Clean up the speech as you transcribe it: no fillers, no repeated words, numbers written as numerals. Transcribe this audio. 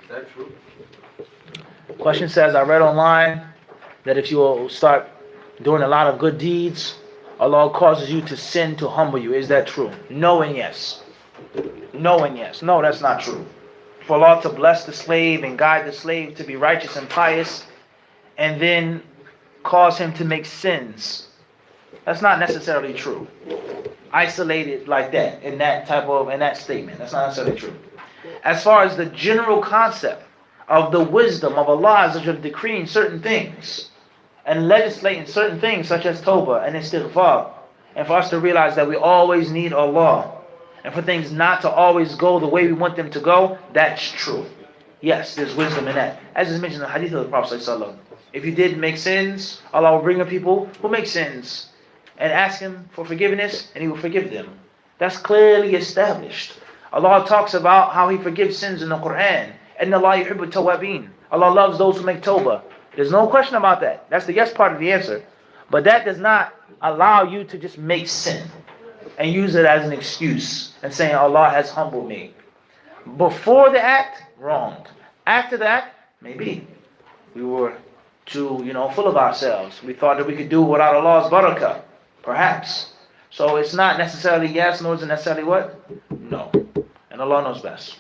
Is that true? Question says, I read online that if you will start doing a lot of good deeds, Allah causes you to sin to humble you. Is that true? No and yes. No and yes. No, that's not true. For Allah to bless the slave and guide the slave to be righteous and pious, and then cause him to make sins, that's not necessarily true. Isolated like that, in that statement, that's not necessarily true. As far as the general concept of the wisdom of Allah as decreeing certain things and legislating certain things such as Tawbah and Istighfar, and for us to realize that we always need Allah, and for things not to always go the way we want them to go, that's true. Yes, there's wisdom in that. As is mentioned in the hadith of the Prophet ﷺ, if you did make sins, Allah will bring up people who make sins and ask Him for forgiveness, and He will forgive them. That's clearly established. Allah talks about how He forgives sins in the Quran. And Allah yuhibbu tawabin. Allah loves those who make tawbah. There's no question about that. That's the yes part of the answer. But that does not allow you to just make sin and use it as an excuse and saying Allah has humbled me. Before the act, wrong. After the act, maybe we were too, full of ourselves. We thought that we could do without Allah's barakah. Perhaps. So it's not necessarily yes, nor is it necessarily what? No. And Allah knows best.